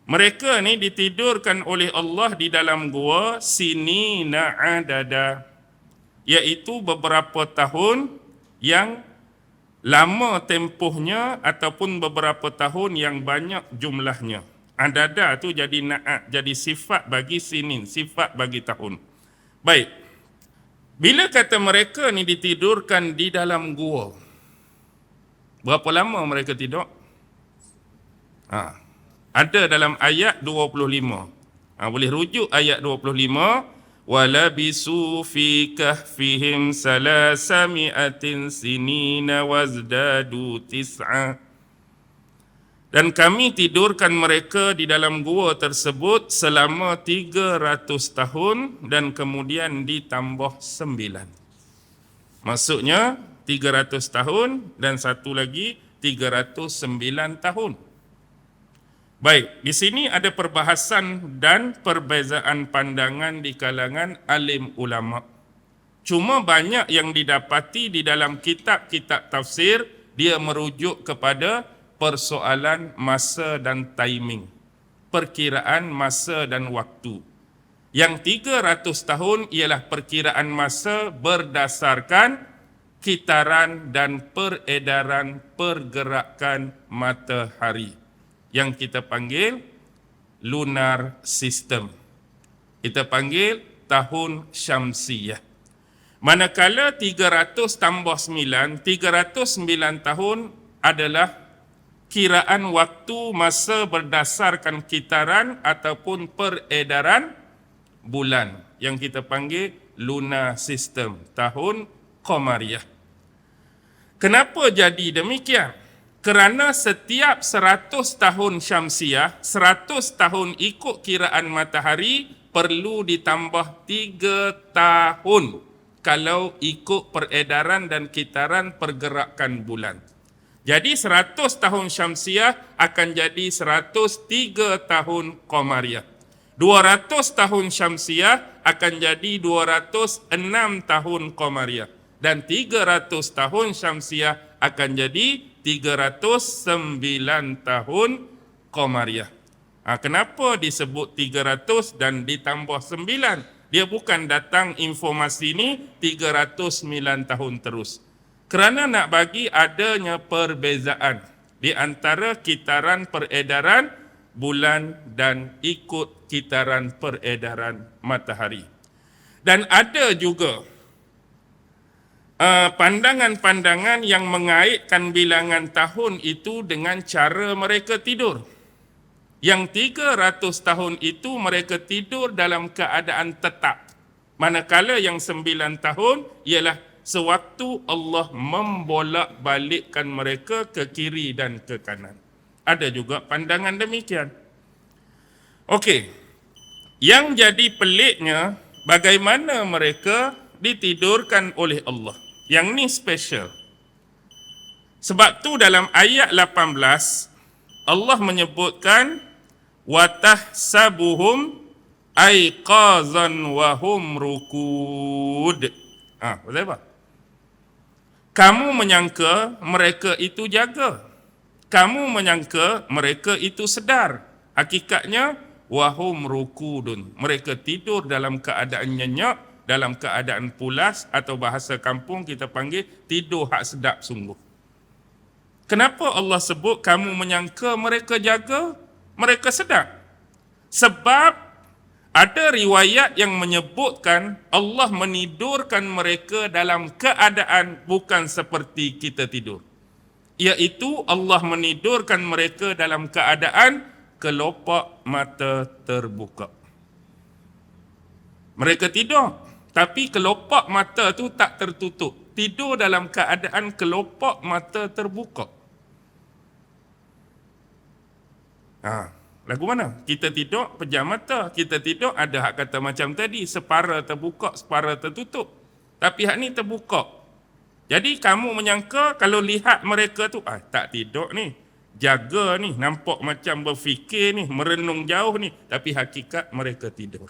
Mereka ni ditidurkan oleh Allah di dalam gua sinina adada, iaitu beberapa tahun yang lama tempohnya ataupun beberapa tahun yang banyak jumlahnya. Adada tu jadi na'at, jadi sifat bagi sinin, sifat bagi tahun. Baik, bila kata mereka ni ditidurkan di dalam gua, berapa lama mereka tidur? Ada dalam ayat 25. Boleh rujuk ayat 25. Walabisu fi kahfihim salasami'atin sinina wazdadu tis'a. Dan kami tidurkan mereka di dalam gua tersebut selama 300 tahun dan kemudian ditambah 9. Maksudnya 300 tahun dan satu lagi 309 tahun. Baik, di sini ada perbahasan dan perbezaan pandangan di kalangan alim ulama. Cuma banyak yang didapati di dalam kitab-kitab tafsir, dia merujuk kepada persoalan masa dan timing, perkiraan masa dan waktu. Yang 300 tahun ialah perkiraan masa berdasarkan kitaran dan peredaran pergerakan matahari, yang kita panggil lunar system. Kita panggil tahun syamsiyah. Manakala 300 tambah 9, 309 tahun adalah kiraan waktu masa berdasarkan kitaran ataupun peredaran bulan, yang kita panggil lunar system, tahun Qamariyah. Kenapa jadi demikian? Kerana setiap 100 tahun syamsiah, 100 tahun ikut kiraan matahari, perlu ditambah 3 tahun kalau ikut peredaran dan kitaran pergerakan bulan. Jadi 100 tahun syamsiah akan jadi 103 tahun qamariyah. 200 tahun syamsiah akan jadi 206 tahun qamariyah. Dan 300 tahun syamsiah akan jadi 309 tahun qamariyah. Kenapa disebut 300 dan ditambah 9? Dia bukan datang informasi ni 309 tahun terus. Kerana nak bagi adanya perbezaan di antara kitaran peredaran bulan dan ikut kitaran peredaran matahari. Dan ada juga pandangan-pandangan yang mengaitkan bilangan tahun itu dengan cara mereka tidur. Yang 300 tahun itu mereka tidur dalam keadaan tetap. Manakala yang 9 tahun ialah sewaktu Allah membolak-balikkan mereka ke kiri dan ke kanan. Ada juga pandangan demikian. Okey, yang jadi peliknya bagaimana mereka ditidurkan oleh Allah. Yang ni special. Sebab tu dalam ayat 18 Allah menyebutkan watahsabuhum aiqazan wa hum rukud. Betul apa? Kamu menyangka mereka itu jaga. Kamu menyangka mereka itu sedar. Hakikatnya wahum rukudun. Mereka tidur dalam keadaan nyenyak, dalam keadaan pulas, atau bahasa kampung kita panggil tidur hak sedap sungguh. Kenapa Allah sebut kamu menyangka mereka jaga, mereka sedap? Sebab ada riwayat yang menyebutkan Allah menidurkan mereka dalam keadaan bukan seperti kita tidur. Iaitu Allah menidurkan mereka dalam keadaan kelopak mata terbuka. Mereka tidur, tapi kelopak mata tu tak tertutup. Tidur dalam keadaan kelopak mata terbuka. Lagu mana? Kita tidur pejam mata. Kita tidur ada hak kata macam tadi. Separa terbuka, separa tertutup. Tapi hak ni terbuka. Jadi kamu menyangka kalau lihat mereka tu, tak tidur ni. Jaga ni. Nampak macam berfikir ni. Merenung jauh ni. Tapi hakikat mereka tidur.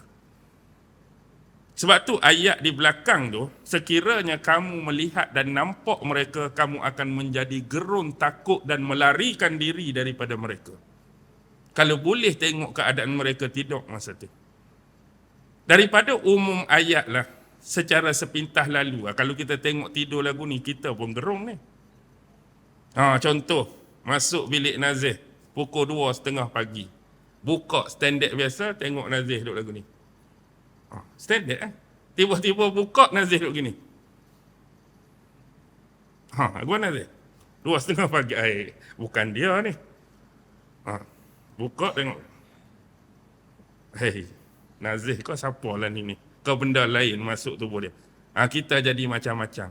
Sebab tu ayat di belakang tu, sekiranya kamu melihat dan nampak mereka, kamu akan menjadi gerun, takut dan melarikan diri daripada mereka. Kalau boleh tengok keadaan mereka tidur masa tu. Daripada umum ayat lah, secara sepintas lalu. Kalau kita tengok tidur lagu ni, kita pun gerung ni. Contoh, masuk bilik nazih, pukul 2:30 pagi. Buka standard biasa, tengok nazih duduk lagu ni. Standard Tiba-tiba buka nazih duduk gini. Aku nazih. 2:30 pagi. Bukan dia ni. Buka tengok. Nazih kau siapa lah ni? Kau benda lain masuk tubuh dia. Kita jadi macam-macam.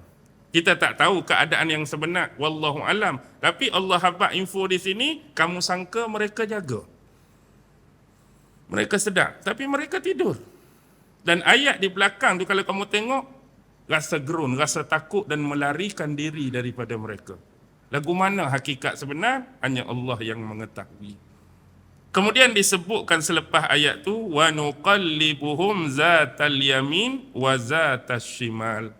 Kita tak tahu keadaan yang sebenar. Wallahu alam. Tapi Allah habaq info di sini, kamu sangka mereka jaga. Mereka sedar. Tapi mereka tidur. Dan ayat di belakang tu kalau kamu tengok, rasa gerun, rasa takut dan melarikan diri daripada mereka. Lagu mana hakikat sebenar? Hanya Allah yang mengetahui. Kemudian disebutkan selepas ayat tu, wa nuqallibuhum zatal yamin wa zatas shimal.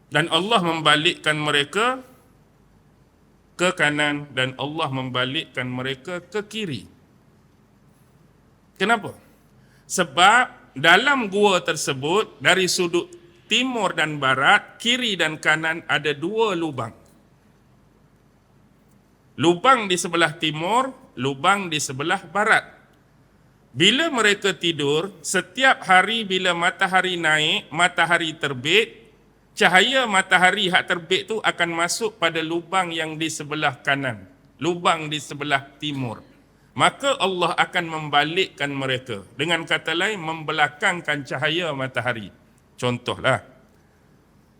Dan Allah membalikkan mereka ke kanan dan Allah membalikkan mereka ke kiri. Kenapa? Sebab dalam gua tersebut, dari sudut timur dan barat, kiri dan kanan ada 2 lubang. Lubang di sebelah timur, lubang di sebelah barat. Bila mereka tidur, setiap hari bila matahari naik, matahari terbit, cahaya matahari hak terbit tu akan masuk pada lubang yang di sebelah kanan, lubang di sebelah timur. Maka Allah akan membalikkan mereka. Dengan kata lain, membelakangkan cahaya matahari. Contohlah,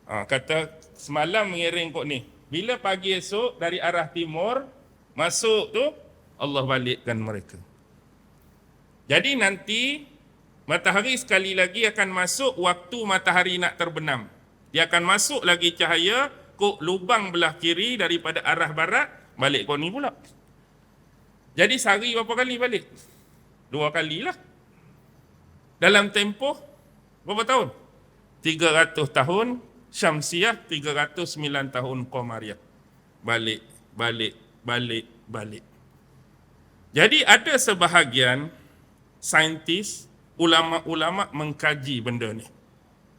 kata semalam mengiring kok ni. Bila pagi esok dari arah timur masuk tu, Allah balikkan mereka. Jadi nanti matahari sekali lagi akan masuk waktu matahari nak terbenam. Dia akan masuk lagi cahaya kok lubang belah kiri daripada arah barat, balik kau ni pula. Jadi sehari berapa kali balik? 2 kalilah. Dalam tempoh berapa tahun? 300 tahun Syamsiah, 309 tahun Qamariyah. Balik. Jadi ada sebahagian saintis, ulama-ulama mengkaji benda ni.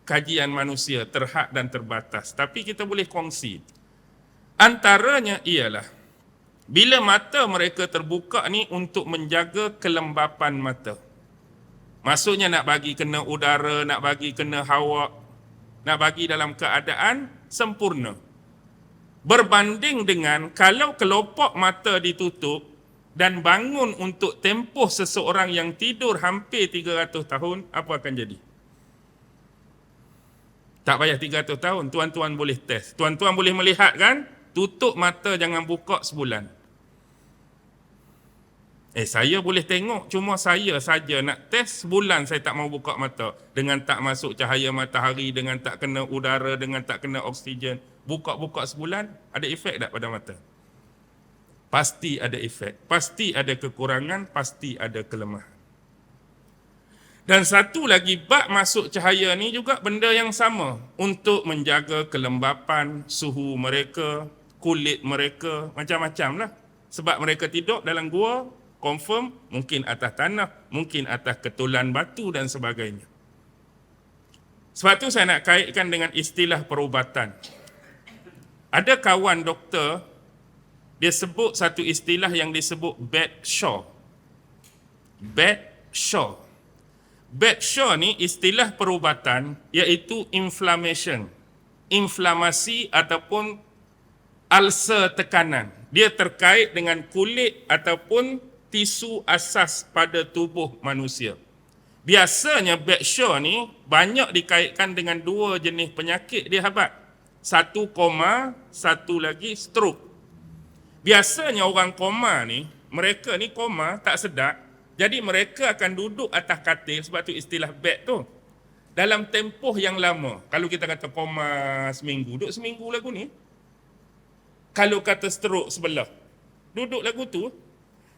Kajian manusia terhad dan terbatas. Tapi kita boleh kongsi. Antaranya ialah, bila mata mereka terbuka ni untuk menjaga kelembapan mata. Maksudnya nak bagi kena udara, nak bagi kena hawa, nak bagi dalam keadaan sempurna. Berbanding dengan kalau kelopak mata ditutup dan bangun untuk tempoh seseorang yang tidur hampir 300 tahun, apa akan jadi? Tak payah 300 tahun, tuan-tuan boleh test. Tuan-tuan boleh melihat kan? Tutup mata, jangan buka sebulan. Saya boleh tengok, cuma saya saja nak test sebulan saya tak mau buka mata. Dengan tak masuk cahaya matahari, dengan tak kena udara, dengan tak kena oksigen. Buka-buka sebulan, ada efek tak pada mata? Pasti ada efek. Pasti ada kekurangan, pasti ada kelemahan. Dan satu lagi, bab masuk cahaya ni juga benda yang sama. Untuk menjaga kelembapan, suhu mereka, kulit mereka, macam-macam lah. Sebab mereka tidur dalam gua, confirm, mungkin atas tanah, mungkin atas ketulan batu dan sebagainya. Sebab tu saya nak kaitkan dengan istilah perubatan. Ada kawan doktor, dia sebut satu istilah yang disebut bed sore. Bed sore. Bed sore ni istilah perubatan iaitu inflammation. Inflamasi ataupun ulcer tekanan. Dia terkait dengan kulit ataupun tisu asas pada tubuh manusia. Biasanya bed sore ni banyak dikaitkan dengan 2 jenis penyakit dia habat. 1 koma, 1 lagi stroke. Biasanya orang koma ni, mereka ni koma tak sedar, jadi mereka akan duduk atas katil, sebab tu istilah bed tu. Dalam tempoh yang lama, kalau kita kata koma seminggu, duduk seminggu lagu ni. Kalau kata stroke sebelah, duduk lagu tu.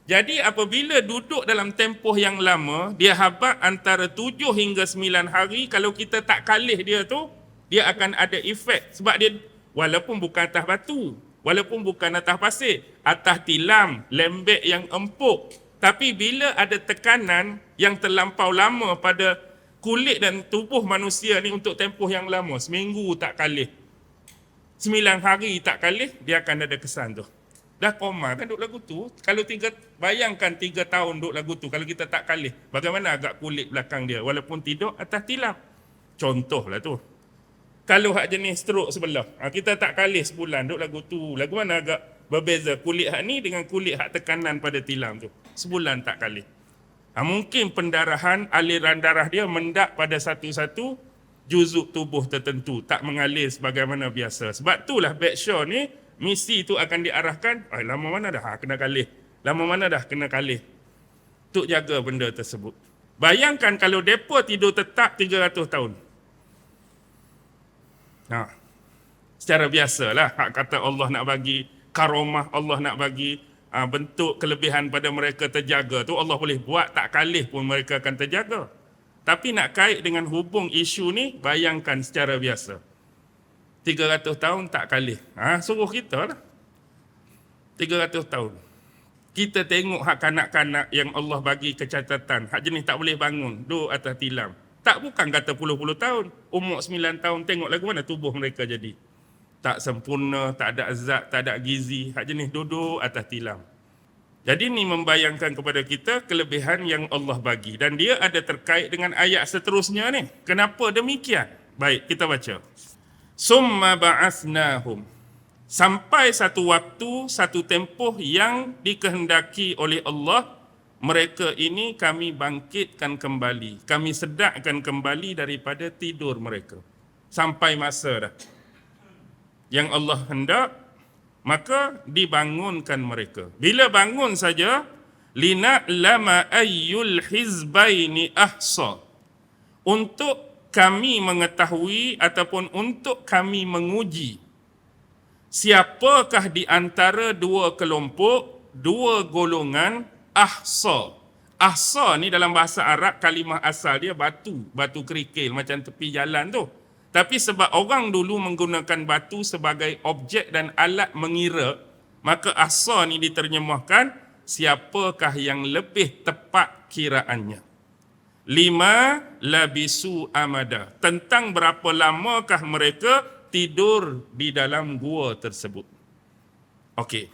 Jadi apabila duduk dalam tempoh yang lama, dia habaq antara 7 hingga 9 hari, kalau kita tak kalih dia tu, dia akan ada efek. Sebab dia walaupun bukan atas batu, walaupun bukan atas pasir, atas tilam, lembek yang empuk, Tapi bila ada tekanan yang terlampau lama pada kulit dan tubuh manusia ni untuk tempoh yang lama, seminggu tak kalih, 9 hari tak kalih, dia akan ada kesan tu. Dah koma kan duk lagu tu. Kalau bayangkan 3 tahun duk lagu tu, kalau kita tak kalih, bagaimana agak kulit belakang dia walaupun tidur atas tilam. Contohlah tu. Kalau hak jenis stroke sebelah, kita tak kalih sebulan duk lagu tu. Lagu mana agak berbeza kulit hak ni dengan kulit hak tekanan pada tilam tu. Sebulan tak kalih. Mungkin pendarahan, aliran darah dia mendak pada satu-satu juzuk tubuh tertentu, tak mengalir sebagaimana biasa. Sebab itulah backshaw ni, misi tu akan diarahkan, lama mana dah kena kalih, lama mana dah kena kalih, untuk jaga benda tersebut. Bayangkan kalau mereka tidur tetap 300 tahun. Secara biasalah, hak kata Allah nak bagi karomah, Allah nak bagi bentuk kelebihan pada mereka terjaga tu, Allah boleh buat tak kalih pun mereka akan terjaga. Tapi nak kait dengan hubung isu ni, bayangkan secara biasa. 300 tahun tak kalih. Suruh kita lah. 300 tahun. Kita tengok hak kanak-kanak yang Allah bagi kecacatan, hak jenis tak boleh bangun, duduk atas tilam. Tak bukan kata puluh-puluh tahun. Umur 9 tahun, tengok lagu mana tubuh mereka jadi. Tak sempurna, tak ada zat, tak ada gizi, hak jenis duduk atas tilam. Jadi ni membayangkan kepada kita kelebihan yang Allah bagi. Dan dia ada terkait dengan ayat seterusnya ni. Kenapa demikian? Baik, kita baca. Summa ba'athnahum. Sampai satu waktu, satu tempoh yang dikehendaki oleh Allah, mereka ini kami bangkitkan kembali. Kami sedakkan kembali daripada tidur mereka. Sampai masa dah. Yang Allah hendak, maka dibangunkan mereka. Bila bangun saja, lina'lama ayyul hizbaini ahsa. Untuk kami mengetahui ataupun untuk kami menguji siapakah di antara dua kelompok, dua golongan ahsa. Ahsa ni dalam bahasa Arab kalimah asal dia batu, batu kerikil macam tepi jalan tu. Tapi sebab orang dulu menggunakan batu sebagai objek dan alat mengira, maka ahsa ni diterjemahkan siapakah yang lebih tepat kiraannya. 5 labisu amada. Tentang berapa lamakah mereka tidur di dalam gua tersebut. Okey.